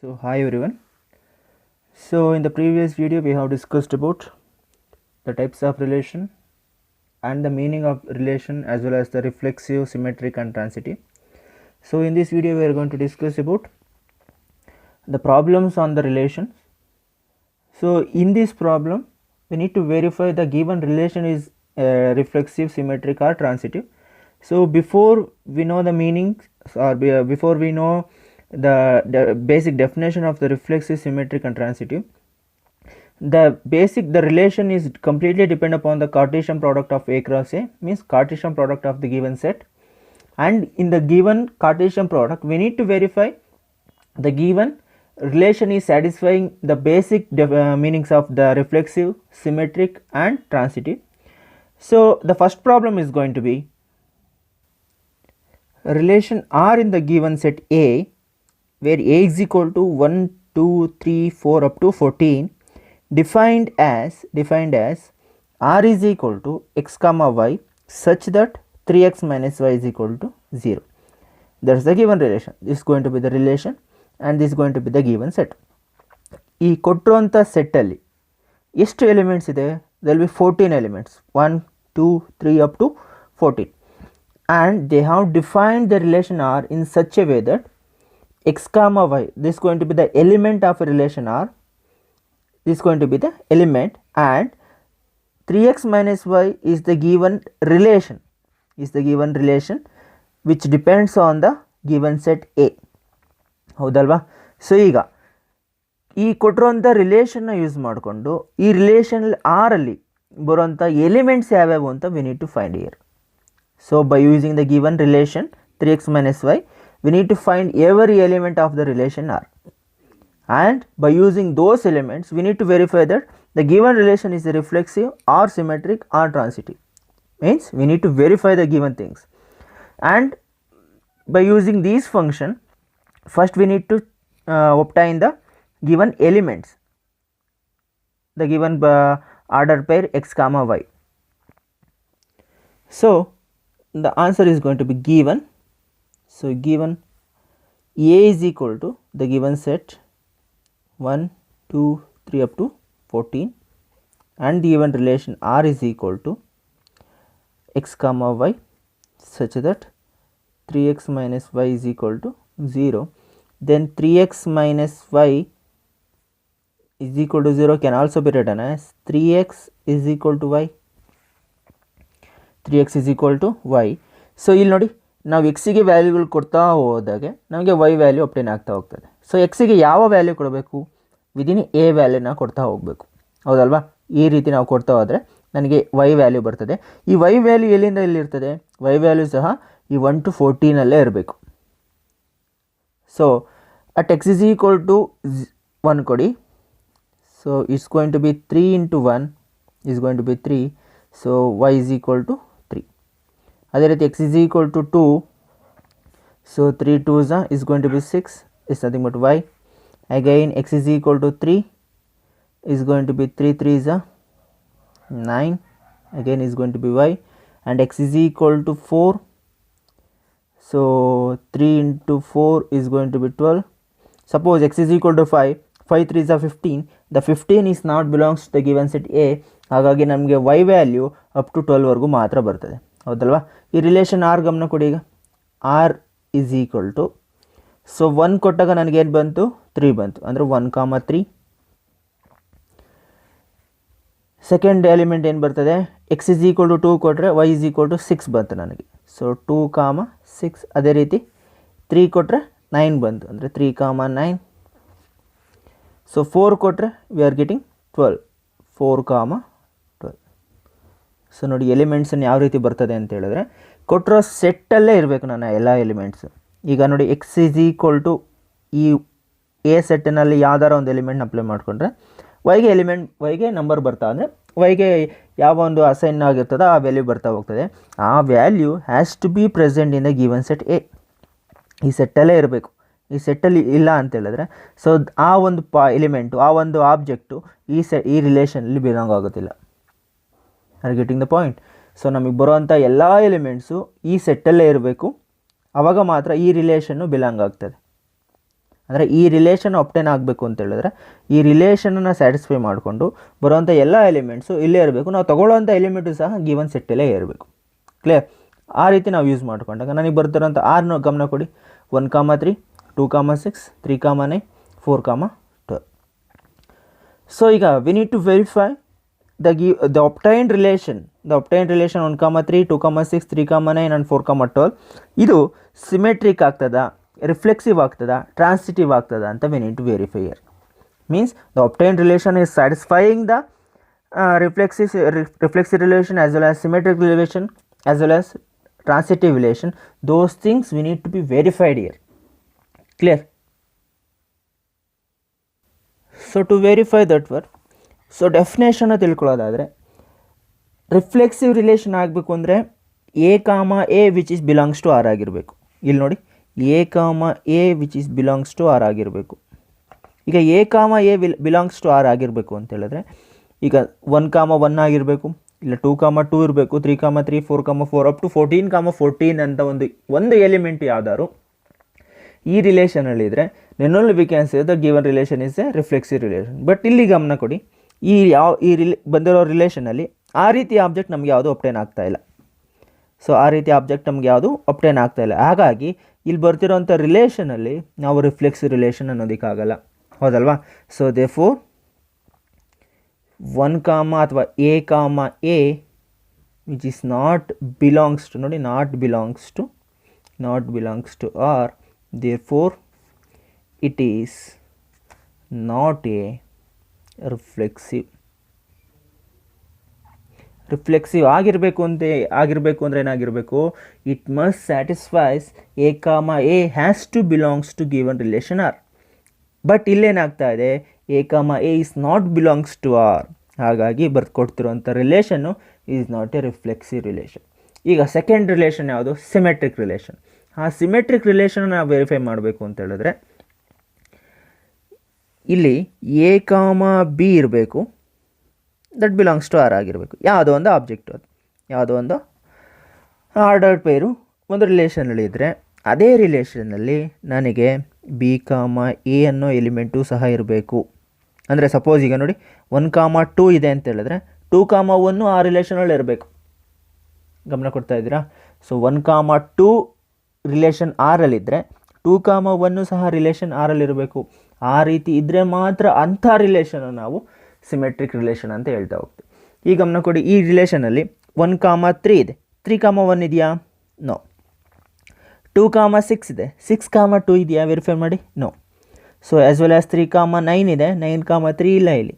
So hi everyone. So in the previous video we have discussed about the types of relation and the meaning of relation as well as the reflexive, symmetric and transitive. So in this video we are going to discuss about the problems on the relations. So in this problem we need to verify the given relation is reflexive, symmetric or transitive. So before we know the meanings or before we know the basic definition of the reflexive, symmetric and transitive, the relation is completely depend upon the Cartesian product of A cross A, means Cartesian product of the given set, and in the given Cartesian product we need to verify the given relation is satisfying the basic meanings of the reflexive, symmetric and transitive. So the first problem is going to be relation R in the given set A, where A is equal to 1, 2, 3, 4 up to 14, defined as R is equal to x comma y such that 3x minus y is equal to 0. That is the given relation. This is going to be the relation and this is going to be the given set. ಈ ಕೊಟ್ಟಿರುವಂಥ ಸೆಟ್ಟಲ್ಲಿ ಎಷ್ಟು elements ಇದೆ? there will be 14 elements, 1, 2, 3 up to 14, and they have defined the relation R in such a way that x comma y, this is going to be the element of a relation R, this is going to be the element, and 3x minus y is the given relation, which depends on the given set A. ಹೌದಲ್ವಾ? So ಈಗ ಈ ಕೊಟ್ಟಿರೋಂಥ ರಿಲೇಷನ್ನ use ಮಾಡಿಕೊಂಡು ಈ relation R ಅಲ್ಲಿ ಬರುವಂಥ elements ಯಾವ್ಯಾವು ಅಂತ we need to find here. So by using the given relation 3x minus y, we need to find every element of the relation R, and by using those elements we need to verify that the given relation is reflexive or symmetric or transitive. Means we need to verify the given things, and by using these function first we need to obtain the given elements, the given order pair x comma y. So the answer is going to be given. So given A is equal to the given set 1, 2, 3 up to 14, and the given relation R is equal to x comma y such that 3x minus y is equal to 0. Then 3x minus y is equal to 0 can also be written as 3x is equal to y. 3x is equal to y. So ಇಲ್ಲಿ ನೋಡಿ, ನಾವು ಎಕ್ಸಿಗೆ ವ್ಯಾಲ್ಯೂಗಳು ಕೊಡ್ತಾ ಹೋದಾಗೆ ನಮಗೆ Y value obtain ಆಗ್ತಾ ಹೋಗ್ತದೆ. So ಎಕ್ಸಿಗೆ ಯಾವ ವ್ಯಾಲ್ಯೂ ಕೊಡಬೇಕು? ವಿದಿನ್ ಎ ವ್ಯಾಲ್ಯೂನ ಕೊಡ್ತಾ ಹೋಗಬೇಕು, ಹೌದಲ್ವಾ? ಈ ರೀತಿ ನಾವು ಕೊಡ್ತಾ ಹೋದರೆ ನನಗೆ ವೈ ವ್ಯಾಲ್ಯೂ ಬರ್ತದೆ. ಈ ವೈ ವ್ಯಾಲ್ಯೂ ಎಲ್ಲಿಂದ ಎಲ್ಲಿರ್ತದೆ? ವೈ ವ್ಯಾಲ್ಯೂ ಸಹ ಈ 1 to 14 ಇರಬೇಕು. So at x is equal to 1 ಕೊಡಿ. So it's going to be 3 into 1 is going to be 3. ಸೊ y is equal to 3. ಅದೇ ರೀತಿ x is equal to 2. So 3 2s is going to be 6, is nothing but y. Again x is equal to 3 is going to be 3 3s 9, again is going to be y, and x is equal to 4. So 3 into 4 is going to be 12. Suppose x is equal to 5, 5 3s are 15. The 15 is not belongs to the given set A. ಹಾಗಾಗಿ ನಮಗೆ y value up to 12 ವರೆಗೂ ಮಾತ್ರ ಬರ್ತದೆ, ಹೌದಲ್ವಾ? ಈ relation R ಗಮನ ಕೊಡಿ. ಈಗ R is equal to, so 1 ಕೊಟ್ಟಾಗ ನನಗೇನು ಬಂತು? 3 ಬಂತು, ಅಂದರೆ 1 comma 3. ಸೆಕೆಂಡ್ ಎಲಿಮೆಂಟ್ ಏನು ಬರ್ತದೆ? ಎಕ್ಸ್ ಇಸ್ ಈಕ್ವಲ್ ಟು 2 ಕೊಟ್ಟರೆ y ಇಸ್ ಈಕ್ವಲ್ ಟು 6 ಬಂತು ನನಗೆ. So 2 comma 6. ಅದೇ ರೀತಿ 3 ಕೊಟ್ಟರೆ 9 ಬಂತು, ಅಂದರೆ 3 comma 9. ಸೊ 4 ಕೊಟ್ಟರೆ we are getting 12, 4 comma 12. So ನೋಡಿ ಎಲಿಮೆಂಟ್ಸನ್ನು ಯಾವ ರೀತಿ ಬರ್ತದೆ ಅಂತ ಹೇಳಿದ್ರೆ ಕೊಟ್ಟಿರೋ ಸೆಟ್ಟಲ್ಲೇ ಇರಬೇಕು ನನ್ನ ಎಲ್ಲ ಎಲಿಮೆಂಟ್ಸು. ಈಗ ನೋಡಿ ಎಕ್ಸ್ ಇಸ್ ಈಕ್ವಲ್ ಟು ಈ ಎ ಸೆಟ್ಟಿನಲ್ಲಿ ಯಾವ್ದಾರ ಒಂದು ಎಲಿಮೆಂಟ್ನ ಅಪ್ಲೈ ಮಾಡಿಕೊಂಡ್ರೆ ವೈಗೆ ನಂಬರ್ ಬರ್ತಾ, ಅಂದರೆ ವೈಗೆ ಯಾವ ಒಂದು ಅಸೈನ್ ಆಗಿರ್ತದೋ ಆ ವ್ಯಾಲ್ಯೂ ಬರ್ತಾ ಹೋಗ್ತದೆ. ಆ value has to be present in the given set A. ಈ ಸೆಟ್ಟಲ್ಲೇ ಇರಬೇಕು. ಈ ಸೆಟ್ಟಲ್ಲಿ ಇಲ್ಲ ಅಂತ ಹೇಳಿದ್ರೆ ಸೊ ಆ ಒಂದು ಎಲಿಮೆಂಟು, ಆ ಒಂದು ಆಬ್ಜೆಕ್ಟು ಈ ರಿಲೇಷನಲ್ಲಿ ಬಿಲಾಂಗ್ ಆಗೋದಿಲ್ಲ. Are getting the point? So ನಮಗೆ ಬರುವಂಥ ಎಲ್ಲ ಎಲಿಮೆಂಟ್ಸು ಈ ಸೆಟ್ಟಲ್ಲೇ ಇರಬೇಕು, ಆವಾಗ ಮಾತ್ರ ಈ ರಿಲೇಷನ್ನು ಬಿಲಾಂಗ್ ಆಗ್ತದೆ. ಅಂದರೆ ಈ ರಿಲೇಷನ್ ಅಪ್ಟೇನ್ ಆಗಬೇಕು ಅಂತ ಹೇಳಿದ್ರೆ ಈ ರಿಲೇಷನನ್ನು ಸ್ಯಾಟಿಸ್ಫೈ ಮಾಡಿಕೊಂಡು ಬರುವಂಥ ಎಲ್ಲ ಎಲಿಮೆಂಟ್ಸು ಇಲ್ಲೇ ಇರಬೇಕು. ನಾವು ತೊಗೊಳ್ಳೋವಂಥ ಎಲಿಮೆಂಟು ಸಹ ಗಿವನ್ ಸೆಟ್ಟಲ್ಲೇ ಇರಬೇಕು. ಕ್ಲಿಯರ್? ಆ ರೀತಿ ನಾವು ಯೂಸ್ ಮಾಡ್ಕೊಂಡಾಗ ನನಗೆ ಬರ್ತಿರೋಂಥ ಆರ್ನ ಗಮನ ಕೊಡಿ. 1, 3, 2, 6, 3, 9, 4, 12. ಸೊ ಈಗ we need to verify the obtained relation 1, 3, 2, 6, 3, 9 and 4, 12 ಇದು ಸಿಮೆಟ್ರಿಕ್ ಆಗ್ತದಾ, ರಿಫ್ಲೆಕ್ಸಿವ್ ಆಗ್ತದಾ, ಟ್ರಾನ್ಸಿಟಿವ್ ಆಗ್ತದಾ ಅಂತ we need to verify here. Means the obtained relation is satisfying the reflexive relation as well as symmetric relation as well as transitive relation. Those things we need to be verified here. Clear? So to verify that word, so ಡೆಫಿನೇಷನ್ನ ತಿಳ್ಕೊಳ್ಳೋದಾದರೆ reflexive relation ಆಗಬೇಕು ಅಂದರೆ A, which is belongs to R ಆಗಿರಬೇಕು. ಇಲ್ಲಿ ನೋಡಿ A, which is belongs to R ಆಗಿರಬೇಕು. ಈಗ A, belongs to R ಆಗಿರಬೇಕು ಅಂತ ಹೇಳಿದ್ರೆ ಈಗ 1, 1 ಆಗಿರಬೇಕು, ಇಲ್ಲ 2, 2 ಇರಬೇಕು, 3, 3, 4, 4 ಅಪ್ ಟು 14, 14 ಅಂತ ಒಂದು ಎಲಿಮೆಂಟ್ ಯಾವ್ದಾದ್ರು ಈ ರಿಲೇಷನಲ್ಲಿದ್ದರೆ ನೆನ್ನೊಲ್ಲಿ we can say the given relation is a reflexive relation. But ಇಲ್ಲಿ ಗಮನ ಕೊಡಿ, ಬಂದಿರೋ ರಿಲೇಷನಲ್ಲಿ ಆ ರೀತಿ ಆಬ್ಜೆಕ್ಟ್ ನಮಗೆ ಯಾವುದು ಅಪ್ಟೇನ್ ಆಗ್ತಾಯಿಲ್ಲ. ಸೊ ಆ ರೀತಿ ಆಬ್ಜೆಕ್ಟ್ ನಮಗೆ ಯಾವುದು ಅಪ್ಟೇನ್ ಆಗ್ತಾಯಿಲ್ಲ. ಹಾಗಾಗಿ ಇಲ್ಲಿ ಬರ್ತಿರೋಂಥ ರಿಲೇಷನಲ್ಲಿ ನಾವು ರಿಫ್ಲೆಕ್ಸಿವ್ ರಿಲೇಷನ್ ಅನ್ನೋದಕ್ಕಾಗಲ್ಲ, ಹೌದಲ್ವಾ? ಸೊ ದೇರ್ಫೋರ್ 1, ಅಥವಾ A, which is not belongs to, ನೋಡಿ not belongs to R, therefore it is not a reflexive ಆಗಿರಬೇಕು ಅಂದರೆ ಏನಾಗಿರಬೇಕು? It must satisfies A, has to belongs to given relation R. But ಇಲ್ಲೇನಾಗ್ತಾ ಇದೆ? A, is not belongs to R. ಹಾಗಾಗಿ ಬರ್ಕೊಡ್ತಿರೋಂಥ relation is not a reflexive relation. ಈಗ second relation ಯಾವುದು? Symmetric relation. ಆ ಸಿಮೆಟ್ರಿಕ್ ರಿಲೇಷನ್ ನಾವು ವೆರಿಫೈ ಮಾಡಬೇಕು ಅಂತ ಹೇಳಿದ್ರೆ ಇಲ್ಲಿ A, B ಇರಬೇಕು, ದಟ್ ಬಿಲಾಂಗ್ಸ್ ಟು ಆರ್ ಆಗಿರಬೇಕು. ಯಾವುದೋ ಒಂದು ಆಬ್ಜೆಕ್ಟು, ಅದು ಯಾವುದೋ ಒಂದು ಆರ್ಡರ್ಡ್ ಪೇರು ಒಂದು ರಿಲೇಷನಲ್ಲಿ ಇದ್ದರೆ ಅದೇ ರಿಲೇಷನ್ನಲ್ಲಿ ನನಗೆ B, A ಅನ್ನೋ ಎಲಿಮೆಂಟು ಸಹ ಇರಬೇಕು. ಅಂದರೆ ಸಪೋಸ್ ಈಗ ನೋಡಿ 1, 2 ಇದೆ ಅಂತ ಹೇಳಿದ್ರೆ 2, 1 ಆ ರಿಲೇಷನಲ್ಲಿ ಇರಬೇಕು. ಗಮನ ಕೊಡ್ತಾ ಇದ್ದೀರಾ? ಸೊ 1, 2 ರಿಲೇಷನ್ ಆರಲ್ಲಿದ್ದರೆ 2, 1 ಸಹ ರಿಲೇಷನ್ ಆರಲ್ಲಿರಬೇಕು. ಆ ರೀತಿ ಇದ್ದರೆ ಮಾತ್ರ ಅಂಥ ರಿಲೇಷನ್ನು ನಾವು ಸಿಮೆಟ್ರಿಕ್ ರಿಲೇಷನ್ ಅಂತ ಹೇಳ್ತಾ ಹೋಗ್ತೀವಿ. ಈ ಗಮನ ಕೊಡಿ, ಈ ರಿಲೇಷನಲ್ಲಿ 1, 3 ಇದೆ, 3, 1 ಇದೆಯಾ? ನೋ. 2, 6 ಇದೆ, 6, 2 ಇದೆಯಾ? ವೆರಿಫೈ ಮಾಡಿ. No. So as well as 3, 9 ಇದೆ, 9, 3 ಇಲ್ಲ ಇಲ್ಲಿ.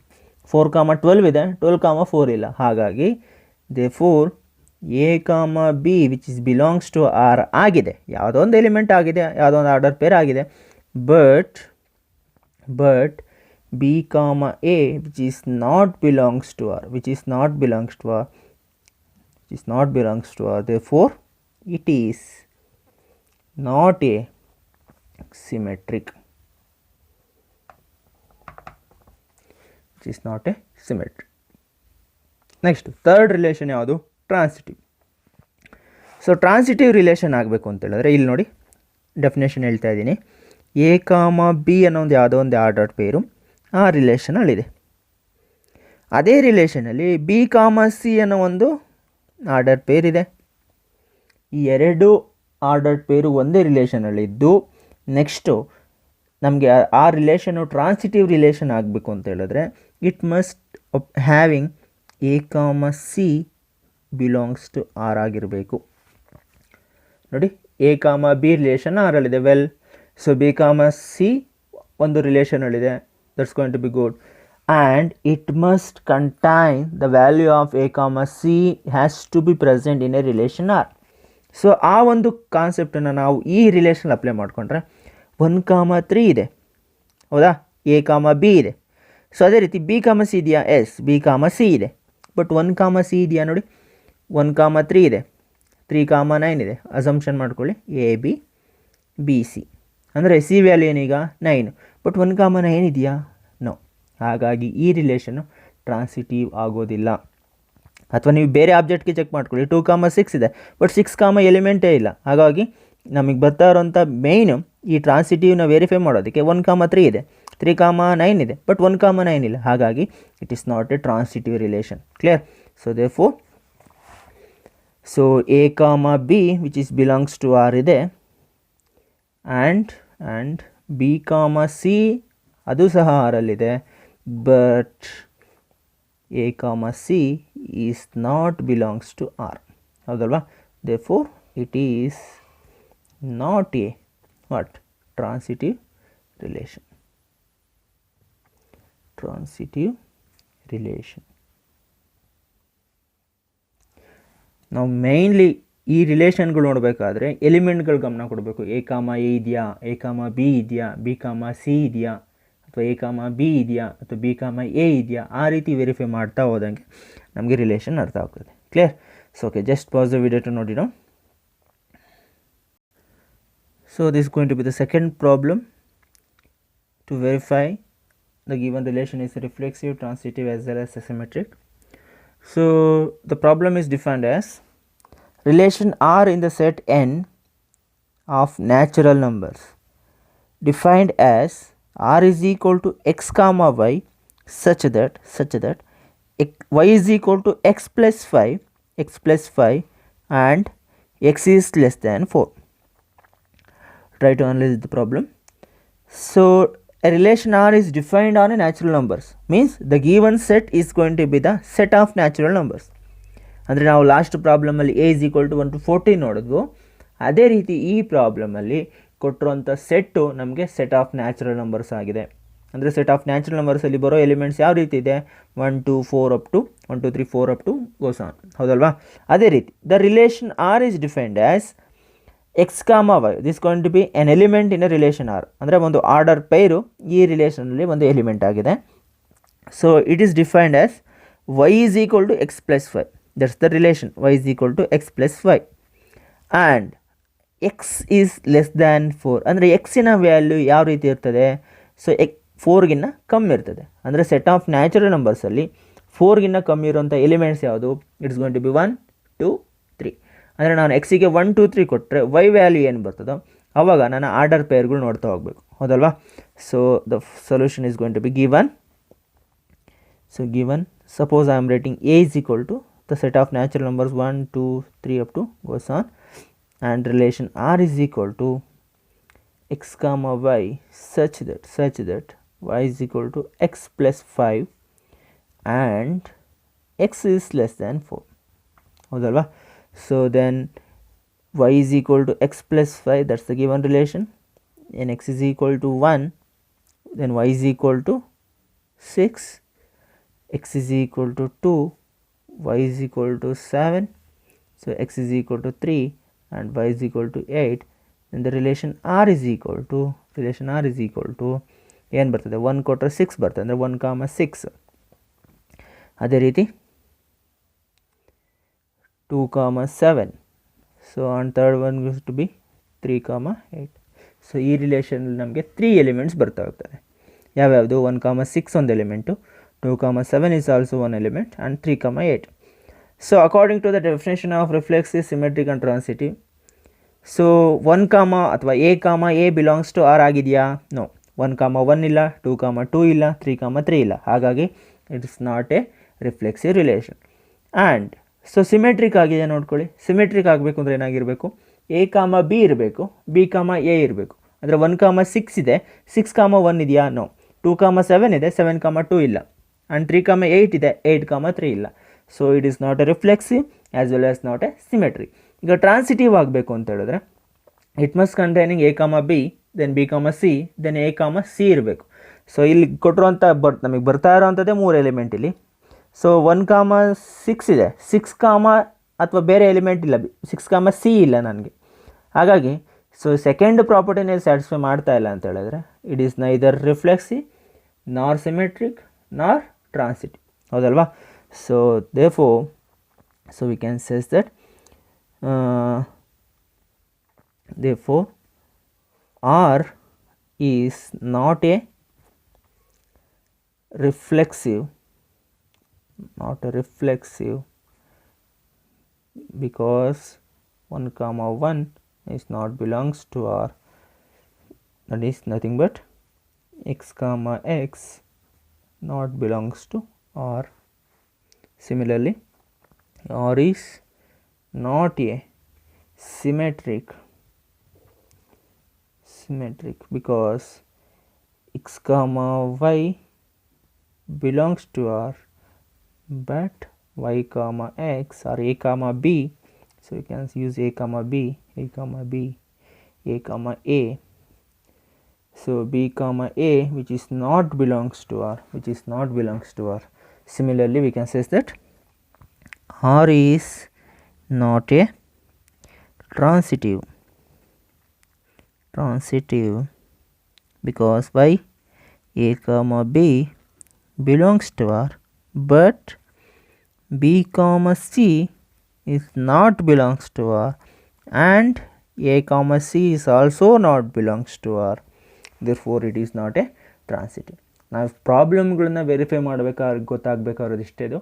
4, 12 ಇದೆ, 12, 4 ಇಲ್ಲ. ಹಾಗಾಗಿ therefore A, B which is belongs to R ಆಗಿದೆ. ಯಾವುದೋ ಒಂದು ಎಲಿಮೆಂಟ್ ಆಗಿದೆ, ಯಾವುದೋ ಒಂದು ಆರ್ಡರ್ ಪೇರ್ ಆಗಿದೆ. But B, A which is not belongs to R, therefore it is not a symmetric. Next, third relation ಯಾವುದು? ಟ್ರಾನ್ಸಿಟಿವ್. ಸೊ ಟ್ರಾನ್ಸಿಟಿವ್ ರಿಲೇಷನ್ ಆಗಬೇಕು ಅಂತ ಹೇಳಿದ್ರೆ ಇಲ್ಲಿ ನೋಡಿ ಡೆಫಿನೇಷನ್ ಹೇಳ್ತಾ ಇದ್ದೀನಿ. A, B ಅನ್ನೋ ಒಂದು ಯಾವುದೋ ಒಂದು ಆರ್ಡರ್ಡ್ ಪೇರು ಆ ರಿಲೇಷನಲ್ಲಿದೆ. ಅದೇ ರಿಲೇಷನಲ್ಲಿ B, C ಅನ್ನೋ ಒಂದು ಆರ್ಡರ್ಡ್ ಪೇರ್ ಇದೆ. ಈ ಎರಡು ಆರ್ಡರ್ಡ್ ಪೇರು ಒಂದೇ ರಿಲೇಷನಲ್ಲಿದ್ದು ನೆಕ್ಸ್ಟು ನಮಗೆ ಆ ರಿಲೇಷನು ಟ್ರಾನ್ಸಿಟಿವ್ ರಿಲೇಷನ್ ಆಗಬೇಕು ಅಂತ ಹೇಳಿದ್ರೆ it must having A, C belongs to R ಆಗಿರಬೇಕು. ನೋಡಿ A, B ರಿಲೇಷನ್ ಆರಲ್ಲಿದೆ. ವೆಲ್, ಸೊ B, C ಒಂದು ರಿಲೇಷನಲ್ಲಿದೆ. That's going to be good. And it must contain the value of A, C has to be present in a relation R. So ಆ ಒಂದು ಕಾನ್ಸೆಪ್ಟನ್ನು ನಾವು ಈ relation apply ಮಾಡಿಕೊಂಡ್ರೆ 1, 3 ಇದೆ, ಹೌದಾ? A, B ಇದೆ. ಸೊ ಅದೇ ರೀತಿ B, C ಇದೆಯಾ? ಎಸ್, B, C ಇದೆ. ಬಟ್ 1, C ಇದೆಯಾ? ನೋಡಿ 1, 3 ಇದೆ, 3, 9 ಇದೆ. ಅಸಂಪ್ಷನ್ ಮಾಡ್ಕೊಳ್ಳಿ A, B, C ಅಂದರೆ C ವ್ಯಾಲ್ಯೂ ಏನೀಗ 9. ಬಟ್ 1, 9 ಇದೆಯಾ? ನೋ. ಹಾಗಾಗಿ ಈ ರಿಲೇಷನ್ನು ಟ್ರಾನ್ಸಿಟಿವ್ ಆಗೋದಿಲ್ಲ. ಅಥವಾ ನೀವು ಬೇರೆ ಆಬ್ಜೆಕ್ಟ್ಗೆ ಚೆಕ್ ಮಾಡ್ಕೊಳ್ಳಿ. 2, 6 ಇದೆ, ಬಟ್ 6, ಎಲಿಮೆಂಟೇ ಇಲ್ಲ. ಹಾಗಾಗಿ ನಮಗೆ ಬರ್ತಾ ಇರೋಂಥ ಮೇಯ್ನು ಈ ಟ್ರಾನ್ಸಿಟಿವ್ನ ವೆರಿಫೈ ಮಾಡೋದಕ್ಕೆ 1,3 ಇದೆ, 3,9 ಇದೆ, ಬಟ್ 1,9 ಇಲ್ಲ. ಹಾಗಾಗಿ it is not a transitive relation. Clear? So therefore so A, B which is belongs to R ಇದೆ, ಆ್ಯಂಡ್ B, C ಅದು ಸಹ R ಅಲ್ಲಿದೆ, but A, C is not belongs to R. ಹೌದಲ್ವಾ? Therefore it is not a what transitive relation. ನಾವು mainly ಈ ರಿಲೇಷನ್ಗಳು ನೋಡಬೇಕಾದ್ರೆ ಎಲಿಮೆಂಟ್ಗಳು ಗಮನ ಕೊಡಬೇಕು. A, A ಇದೆಯಾ, A, B ಇದೆಯಾ, B, C ಇದೆಯಾ, ಅಥವಾ A, B ಇದೆಯಾ, ಅಥವಾ B, A ಇದೆಯಾ, ಆ ರೀತಿ ವೆರಿಫೈ ಮಾಡ್ತಾ ಹೋದಂಗೆ ನಮಗೆ ರಿಲೇಷನ್ ಅರ್ಥ ಆಗ್ತದೆ. Clear? So okay, just pass the video to ನೋಡಿ ನಾವು. So this is going to be the second problem to verify the given relation is reflexive, transitive as well as symmetric. So the problem is defined as relation R in the set n of natural numbers defined as R is equal to x comma y such that y is equal to x plus 5 and x is less than 4. Try to analyze the problem. So a relation R is defined on a natural numbers, means the given set is going to be the set of natural numbers. ಅಂದರೆ ನಾವು last ಪ್ರಾಬ್ಲಮಲ್ಲಿ A is equal to 1 to 14 ನೋಡಿದ್ವು. ಅದೇ ರೀತಿ ಈ ಪ್ರಾಬ್ಲಮಲ್ಲಿ ಕೊಟ್ಟಿರುವಂಥ set ನಮಗೆ set of natural numbers ಆಗಿದೆ. ಅಂದರೆ ಸೆಟ್ ಆಫ್ ನ್ಯಾಚುರಲ್ ನಂಬರ್ಸಲ್ಲಿ ಬರೋ ಎಲಿಮೆಂಟ್ಸ್ ಯಾವ ರೀತಿ ಇದೆ, 1 2 4 up to 1 2 3 4 up to goes on. ಹೌದಲ್ವಾ? ಅದೇ ರೀತಿ the relation R is defined as x, y. This is going to be an element in a relation R. ಅಂದರೆ ಒಂದು ಆರ್ಡರ್ ಪೈರು ಈ ರಿಲೇಷನಲ್ಲಿ ಒಂದು ಎಲಿಮೆಂಟ್ ಆಗಿದೆ. So it is defined as y is equal to x plus 5. That's the relation, y is equal to x plus 5 and x is less than 4. ಅಂದರೆ ಎಕ್ಸಿನ value ಯಾವ ರೀತಿ ಇರ್ತದೆ, ಸೊ 4ಗಿನ್ನ ಕಮ್ಮಿ ಇರ್ತದೆ. ಅಂದರೆ ಸೆಟ್ ಆಫ್ ನ್ಯಾಚುರಲ್ ನಂಬರ್ಸಲ್ಲಿ 4ಗಿನ್ನ ಕಮ್ಮಿ ಇರುವಂಥ ಎಲಿಮೆಂಟ್ಸ್ ಯಾವುದು, ಇಟ್ಸ್ ಗೋಯಿಂಗ್ ಟು ಬಿ 1 2 3. ಅಂದರೆ ನಾನು ಎಕ್ಸಿಗೆ 1 2 3 ಕೊಟ್ಟರೆ ವೈ ವ್ಯಾಲ್ಯೂ ಏನು ಬರ್ತದೋ ಆವಾಗ ನಾನು ಆರ್ಡರ್ ಪೇರ್ಗಳು ನೋಡ್ತಾ ಹೋಗಬೇಕು. ಹೌದಲ್ವಾ? So the solution is going to be given. So given, suppose I am writing A is equal to the set of natural numbers 1 2 3 up to goes on, and relation R is equal to x comma y such that y is equal to x plus 5 and x is less than 4. ಹೌದಲ್ವಾ? So then y is equal to x plus 5, that's the given relation, and x is equal to 1, then y is equal to 6, x is equal to 2, y is equal to 7, so x is equal to 3 and y is equal to 8. then the relation R is equal to ಏನು ಬರ್ತದೆ, 1 ಕೊಟ್ಟರೆ 6 ಬರ್ತದೆ, ಅಂದರೆ 1, 6. ಅದೇ ರೀತಿ 2, 7. So and third one goes to be 3, 8. So ಈ ರಿಲೇಷನಲ್ಲಿ ನಮಗೆ 3 elements ಬರ್ತಾ ಹೋಗ್ತದೆ. ಯಾವ್ಯಾವುದು, 1, 6 ಒಂದು element, 2, 7 is also one element, and 3, 8. So according to the definition of reflexive, symmetric and transitive, so 1, ಅಥವಾ A, belongs to R ಆಗಿದೆಯಾ? ನೋ. 1, 1 ಇಲ್ಲ, 2, 2 ಇಲ್ಲ, 3, 3 ಇಲ್ಲ. ಹಾಗಾಗಿ it is not a reflexive relation. And so symmetric ಆಗಿದೆ ನೋಡ್ಕೊಳ್ಳಿ. Symmetric ಆಗಬೇಕು ಅಂದರೆ ಏನಾಗಿರಬೇಕು, A, B ಇರಬೇಕು, B, A ಇರಬೇಕು. ಅಂದರೆ 1, 6 ಇದೆ, 6, 1 ಇದೆಯಾ? ನೋ. 2, 7 ಇದೆ, 7, 2 ಇಲ್ಲ. ಆ್ಯಂಡ್ 3, 8 ಇದೆ, 8, 3 ಇಲ್ಲ. So it is not a reflexive as well as not a symmetric. ಈಗ ಟ್ರಾನ್ಸಿಟಿವ್ ಆಗಬೇಕು ಅಂತ ಹೇಳಿದ್ರೆ it must containing A, B, then B, C, then A, C ಇರಬೇಕು. ಸೊ ಇಲ್ಲಿ ಕೊಟ್ಟಿರುವಂಥ ನಮಗೆ ಬರ್ತಾ ಇರೋವಂಥದ್ದೇ 3 ಎಲಿಮೆಂಟ್ ಇಲ್ಲಿ. ಸೊ 1, 6 ಇದೆ, 6, ಅಥವಾ ಬೇರೆ ಎಲಿಮೆಂಟ್ ಇಲ್ಲ, 6, C ಇಲ್ಲ ನನಗೆ. ಹಾಗಾಗಿ ಸೊ ಸೆಕೆಂಡ್ ಪ್ರಾಪರ್ಟಿನೇ ಸ್ಯಾಟಿಸ್ಫೈ ಮಾಡ್ತಾ ಇಲ್ಲ ಅಂತ ಹೇಳಿದ್ರೆ ಇಟ್ ಈಸ್ ನೈದರ್ ರಿಫ್ಲೆಕ್ಸಿವ್ ನಾರ್ ಸಿಮೆಟ್ರಿಕ್ ನಾರ್ ಟ್ರಾನ್ಸಿಟಿವ್. ಹೌದಲ್ವಾ? So therefore so we can says that therefore R is not a reflexive because 1, 1 is not belongs to R, that is nothing but x comma x not belongs to R. Similarly, R is not a symmetric because x comma y belongs to R, but y comma x or a comma b, so you can use a comma b, a comma b, a comma a, so b comma a which is not belongs to R, Similarly, we can say that R is not a transitive because y a comma b belongs to R, but b comma c is not belongs to R, and a comma c is also not belongs to R. Therefore it is not a transitive. ನಾವು ಪ್ರಾಬ್ಲಮ್ಗಳನ್ನ verify ಮಾಡಬೇಕಾದ್ರೆ ಗೊತ್ತಾಗಬೇಕಾದ್ರೆ ಇಷ್ಟೇದು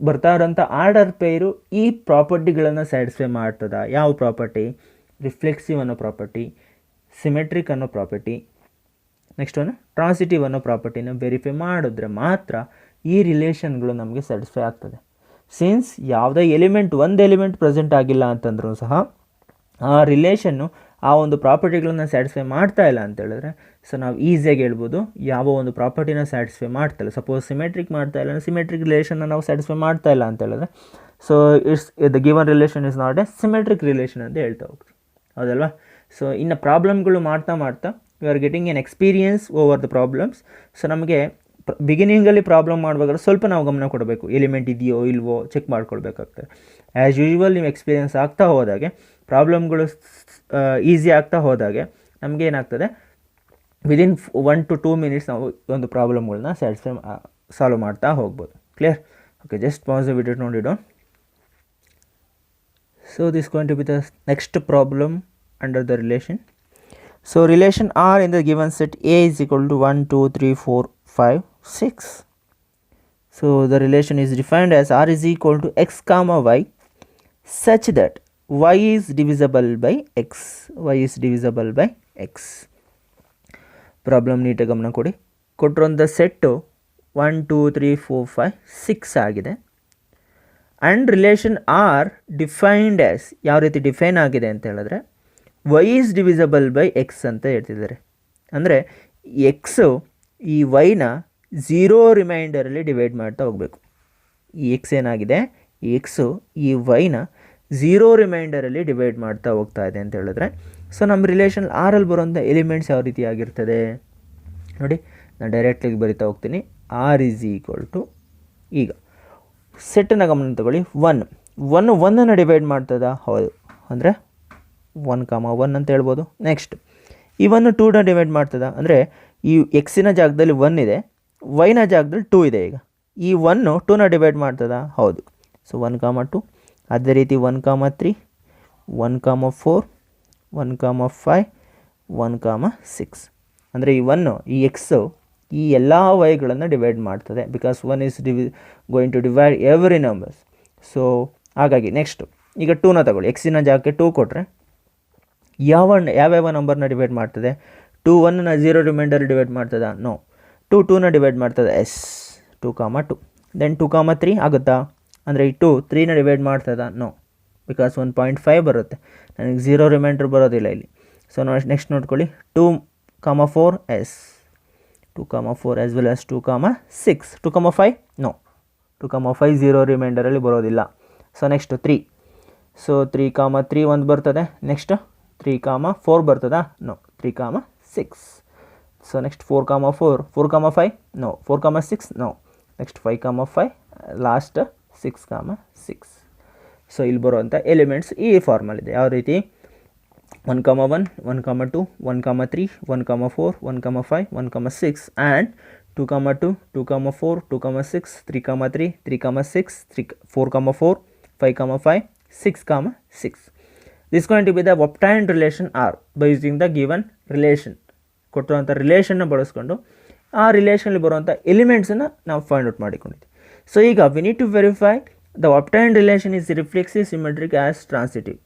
ಬರ್ತಾ ಇರೋಂಥ order ಪೇರು ಈ ಪ್ರಾಪರ್ಟಿಗಳನ್ನು satisfy ಮಾಡ್ತದ. ಯಾವ property? Reflexive ಅನ್ನೋ property, symmetric ಅನ್ನೋ ಪ್ರಾಪರ್ಟಿ, ನೆಕ್ಸ್ಟ್ ಒಂದು ಟ್ರಾನ್ಸಿಟಿವ್ ಅನ್ನೋ ಪ್ರಾಪರ್ಟಿನ ವೆರಿಫೈ ಮಾಡಿದ್ರೆ ಮಾತ್ರ ಈ ರಿಲೇಷನ್ಗಳು ನಮಗೆ ಸ್ಯಾಟಿಸ್ಫೈ ಆಗ್ತದೆ. ಸಿನ್ಸ್ ಯಾವುದೇ ಒಂದು ಎಲಿಮೆಂಟ್ ಪ್ರೆಸೆಂಟ್ ಆಗಿಲ್ಲ ಅಂತಂದ್ರೂ ಸಹ ಆ ರಿಲೇಷನ್ನು ಆ ಒಂದು ಪ್ರಾಪರ್ಟಿಗಳನ್ನು ಸ್ಯಾಟಿಸ್ಫೈ ಮಾಡ್ತಾ ಇಲ್ಲ ಅಂತ ಹೇಳಿದ್ರೆ, ಸೊ ನಾವು ಈಸಿಯಾಗಿ ಹೇಳ್ಬೋದು ಯಾವ ಒಂದು ಪ್ರಾಪರ್ಟಿನ ಸ್ಯಾಟಿಸ್ಫೈ ಮಾಡ್ತಾ ಇಲ್ಲ. ಸಪೋಸ್ ಸಿಮೆಟ್ರಿಕ್ ಮಾಡ್ತಾ ಇಲ್ಲ, ಸಿಮೆಟ್ರಿಕ್ ರಿಲೇಷನ್ನ ನಾವು ಸ್ಯಾಟಿಸ್ಫೈ ಮಾಡ್ತಾ ಇಲ್ಲ ಅಂತ ಹೇಳಿದ್ರೆ, so the given relation is not a symmetric relation ಅಂತ ಹೇಳ್ತಾ ಹೋಗ್ತೀವಿ, ಹೌದಲ್ವಾ? ಸೊ ಇನ್ನು ಪ್ರಾಬ್ಲಮ್ಗಳು ಮಾಡ್ತಾ we are getting N experience over the problems. So ನಮಗೆ ಬಿಗಿನಿಂಗಲ್ಲಿ ಪ್ರಾಬ್ಲಮ್ ಮಾಡಬೇಕಾದ್ರೆ ಸ್ವಲ್ಪ ನಾವು ಗಮನ ಕೊಡಬೇಕು, ಎಲಿಮೆಂಟ್ ಇದೆಯೋ ಇಲ್ವೋ ಚೆಕ್ ಮಾಡ್ಕೊಳ್ಬೇಕಾಗ್ತದೆ. ಆ್ಯಸ್ ಯೂಶ್ವಲ್ ನೀವು ಎಕ್ಸ್ಪೀರಿಯನ್ಸ್ ಆಗ್ತಾ ಹೋದಾಗೆ, ಪ್ರಾಬ್ಲಮ್ಗಳು ಈಸಿ ಆಗ್ತಾ ಹೋದಾಗೆ ನಮಗೆ ಏನಾಗ್ತದೆ, ವಿದಿನ್ 1 to 2 minutes ನಾವು ಒಂದು ಪ್ರಾಬ್ಲಮ್ಗಳನ್ನ ಸಾಲ್ವ್ ಮಾಡ್ತಾ ಹೋಗ್ಬೋದು. Clear? Okay, just pass the video ನೋಡಿಡೋ. So this going to be the next problem under the relation. So relation R in the given set A is equal to 1, 2, 3, 4, 5, 6. So the relation is defined as R is equal to x comma y such that y is divisible by x. Problem ನೀಟಾಗಿ ಗಮನ ಕೊಡಿ. ಕೊಟ್ಟಿರುವಂಥ set 1, 2, 3, 4, 5, 6 ಆಗಿದೆ. And relation R defined as ಯಾವ ರೀತಿ define ಆಗಿದೆ ಅಂತ ಹೇಳಿದ್ರೆ, y is divisible by x ಅಂತ ಹೇಳ್ತಿದ್ದಾರೆ. ಅಂದರೆ ಎಕ್ಸು ಈ ವೈನ 0 ರಿಮೈಂಡರಲ್ಲಿ ಡಿವೈಡ್ ಮಾಡ್ತಾ ಹೋಗಬೇಕು. ಈ ಎಕ್ಸ್ ಏನಾಗಿದೆ, ಈ ಎಕ್ಸು ಈ ವೈನ 0 ರಿಮೈಂಡರಲ್ಲಿ ಡಿವೈಡ್ ಮಾಡ್ತಾ ಹೋಗ್ತಾ ಇದೆ ಅಂತ ಹೇಳಿದ್ರೆ, ಸೊ ನಮ್ಮ ರಿಲೇಷನ್ ಆರಲ್ಲಿ ಬರೋಂಥ ಎಲಿಮೆಂಟ್ಸ್ ಯಾವ ರೀತಿ ಆಗಿರ್ತದೆ ನೋಡಿ. ನಾನು ಡೈರೆಕ್ಟಾಗಿ ಬರಿತಾ ಹೋಗ್ತೀನಿ. ಆರ್ ಈಸ್ ಈಕ್ವಲ್ ಟು, ಈಗ ಸೆಟ್ಟನ್ನು ಗಮನ ತಗೊಳ್ಳಿ, 1 ಡಿವೈಡ್ ಮಾಡ್ತದ, ಹೌದು, ಅಂದರೆ 1, 1 ಅಂತ ಹೇಳ್ಬೋದು. ನೆಕ್ಸ್ಟ್ ಈ 1 2ನ ಡಿವೈಡ್ ಮಾಡ್ತದ, ಅಂದರೆ ಈ ಎಕ್ಸಿನ ಜಾಗದಲ್ಲಿ 1 ಇದೆ, ವೈನ ಜಾಗದಲ್ಲಿ 2 ಇದೆ. ಈಗ ಈ 1 2ನ ಡಿವೈಡ್ ಮಾಡ್ತದ, ಹೌದು. ಸೊ 1, 2. ಅದೇ ರೀತಿ 1, 3, 1, 4, 1, 5, 1, 6. ಅಂದರೆ ಈ 1 ಈ ಎಕ್ಸು ಈ ಎಲ್ಲ ವೈಗಳನ್ನು ಡಿವೈಡ್ ಮಾಡ್ತದೆ, because 1 is going to divide every numbers. So ಹಾಗಾಗಿ ನೆಕ್ಸ್ಟು ಈಗ 2ನ ತಗೊಳ್ಳಿ. ಎಕ್ಸಿನ ಜಾಗಕ್ಕೆ 2 ಕೊಟ್ಟರೆ ಯಾವ್ಯಾವ ನಂಬರ್ನ ಡಿವೈಡ್ ಮಾಡ್ತದೆ? 2 1ನ 0 ರಿಮೈಂಡರ್ ಡಿವೈಡ್ ಮಾಡ್ತದ? ನೋ. 2 2ನ ಡಿವೈಡ್ ಮಾಡ್ತದೆ? ಎಸ್. 2, 2. ದೆನ್ 2, 3 ಆಗುತ್ತಾ? ಅಂದರೆ ಈ 2 3ನ ಡಿವೈಡ್ ಮಾಡ್ತದ? ನೋ, ಬಿಕಾಸ್ 1.5 ಬರುತ್ತೆ, ನನಗೆ 0 ರಿಮೈಂಡರ್ ಬರೋದಿಲ್ಲ ಇಲ್ಲಿ. ಸೊ ನೆಕ್ಸ್ಟ್ ನೋಡ್ಕೊಳ್ಳಿ, 2, 4 yes. 2, 4 as well as 2, 6. 2, 5 no. 2, 5 0 ರಿಮೈಂಡರಲ್ಲಿ ಬರೋದಿಲ್ಲ. So next 3. ಸೊ 3, 3 ಒಂದು ಬರ್ತದೆ. ನೆಕ್ಸ್ಟ್ 3, 4 ಬರ್ತದಾ? No. 3, 6. So next 4, 4, 5 no. 4, 6 no. Next 5, 5 last 6, 6. So ಇಲ್ಲಿ ಬರುವಂಥ ಎಲಿಮೆಂಟ್ಸ್ ಈ ಫಾರ್ಮಲ್ಲಿದೆ. ಯಾವ ರೀತಿ? 1, 1, 1, 2, 1, 3, 1, 4, 1, 5, 1, 6 and 2, 2, 2, 4, 2, 6, 3, 3, 3, 6, 4, 4, 5, 5, 6, 6. This is going to be the obtained relation R by using the given relation. ಕೊಟ್ಟಿರುವಂಥ ರಿಲೇಷನ್ನ ಬಳಸ್ಕೊಂಡು ಆ ರಿಲೇಷನಲ್ಲಿ ಬರುವಂಥ ಎಲಿಮೆಂಟ್ಸನ್ನು ನಾವು ಫೈಂಡ್ ಔಟ್ ಮಾಡಿಕೊಂಡಿದ್ದೀವಿ. ಸೊ ಈಗ we need to verify the obtained relation is reflexive, symmetric, as transitive.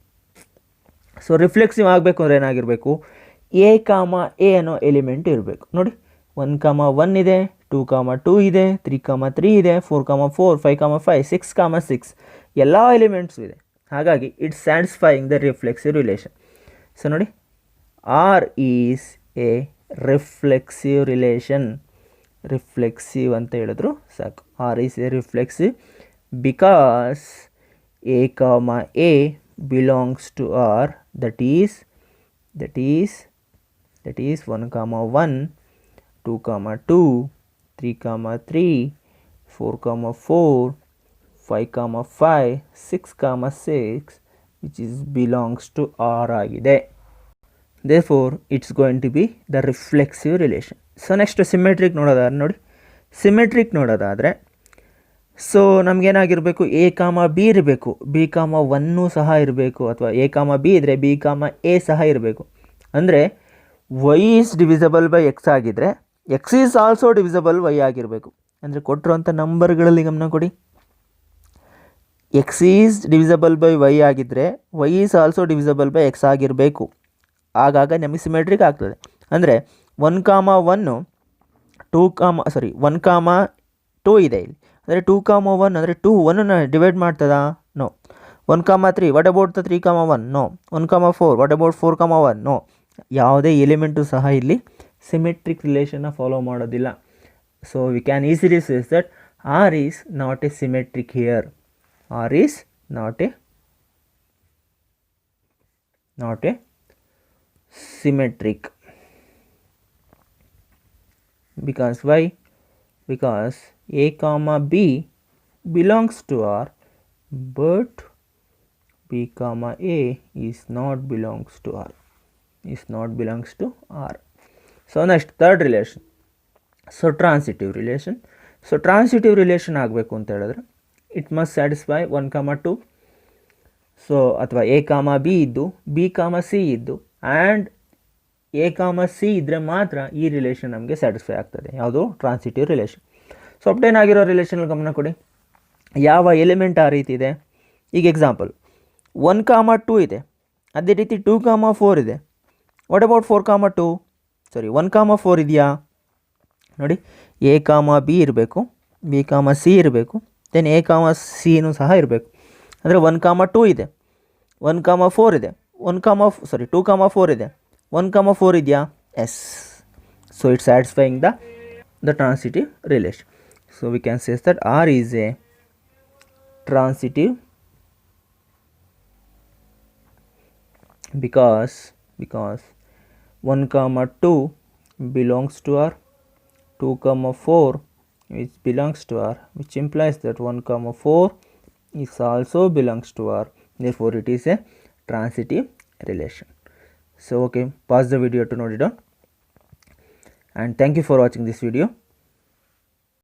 So reflexive ಆಗಬೇಕು ಅಂದರೆ ಏನಾಗಿರಬೇಕು? ಎ ಕಾಮ ಎ ಅನ್ನೋ ಎಲಿಮೆಂಟ್ ಇರಬೇಕು. ನೋಡಿ 1,1 ಇದೆ, 2,2 ಇದೆ, 3,3 ಇದೆ, 4,4, 5,5, 6,6 ಎಲ್ಲ ಎಲಿಮೆಂಟ್ಸು ಇದೆ. ಹಾಗಾಗಿ it's satisfying the reflexive relation. So ನೋಡಿ, R is a reflexive relation. Reflexive ಅಂತ ಹೇಳಿದ್ರು ಸಾಕು. R is a reflexive because A comma A belongs to R, that is 1,1, 2,2, 3,3, 4,4, 5,5, 6,6 which is belongs to R ಆಗಿದೆ. Therefore it's going to be the reflexive relation. So next symmetric ನೋಡೋದಾದ್ರೆ ನೋಡಿ, symmetric ನೋಡೋದಾದರೆ so ನಮಗೇನಾಗಿರಬೇಕು, A ಕಾಮ B ಇರಬೇಕು, B com 1 ಸಹ ಇರಬೇಕು, ಅಥವಾ A ಕಾಮ ಬಿ ಇದ್ದರೆ ಬಿ ಕಾಮ ಎ ಸಹ ಇರಬೇಕು. ಅಂದರೆ y is divisible by x ಆಗಿದ್ದರೆ x is also divisible y ಆಗಿರಬೇಕು. ಅಂದರೆ ಕೊಟ್ಟಿರುವಂಥ ನಂಬರ್ಗಳಲ್ಲಿ ಗಮನ ಕೊಡಿ, x is divisible by y ಆಗಿದ್ದರೆ y is also divisible by x ಆಗಿರಬೇಕು. ಆಗಾಗ ನಮಗೆ ಸಿಮೆಟ್ರಿಕ್ ಆಗ್ತದೆ. ಅಂದರೆ 1,1 1,2 ಇದೆ ಇಲ್ಲಿ. ಅಂದರೆ 2,1 ಅಂದರೆ 2 1ನ್ನು ಡಿವೈಡ್ ಮಾಡ್ತದಾ? No. 1,3 what about the 3,1? No. 1,4 what about 4,1? No. ಯಾವುದೇ ಎಲಿಮೆಂಟು ಸಹ ಇಲ್ಲಿ ಸಿಮೆಟ್ರಿಕ್ ರಿಲೇಷನ್ನ ಫಾಲೋ ಮಾಡೋದಿಲ್ಲ. So we can easily says that R is not a symmetric here. R is not a symmetric. Because why? Because a comma b belongs to R, but b comma a is not belongs to R. So next third relation. So transitive relation. So transitive relation ಆಗಬೇಕು ಅಂತ ಹೇಳಿದ್ರೆ it must satisfy 1,2. So ಅಥವಾ A ಕಾಮ B ಇದ್ದು B com C ಇದ್ದು and A ಕಾಮ C ಇದ್ದರೆ ಮಾತ್ರ ಈ ರಿಲೇಷನ್ ನಮಗೆ ಸ್ಯಾಟಿಸ್ಫೈ ಆಗ್ತದೆ. ಯಾವುದು? Transitive relation. ಸೊ ಅಪ್ಟೇನ್ ಆಗಿರೋ ರಿಲೇಷನಲ್ಲಿ ಗಮನ ಕೊಡಿ, ಯಾವ ಎಲಿಮೆಂಟ್ ಆ ರೀತಿ ಇದೆ. ಈಗ ಎಕ್ಸಾಂಪಲ್ 1,2 ಇದೆ, ಅದೇ ರೀತಿ 2,4 ಇದೆ. What about 4,2? 1,4 ಇದೆಯಾ? ನೋಡಿ, ಎ ಕಾಮ ಬಿ ಇರಬೇಕು, ಬಿ ಕಾಮ ಸಿ ಇರಬೇಕು, ದೆನ್ ಎ ಕಾಮ ಸಿನೂ ಸಹ ಇರಬೇಕು. ಅಂದರೆ 1,2 ಇದೆ, 1,4 ಇದೆ, 2,4 ಇದೆ, 1,4 ಇದೆಯಾ? Yes. So it's satisfying the transitive relation. So we can says that R is a transitive because 1,2 belongs to R, 2,4 which belongs to R, which implies that 1,4 is also belongs to R. Therefore it is a transitive relation. So okay, pause the video to note it down, and thank you for watching this video.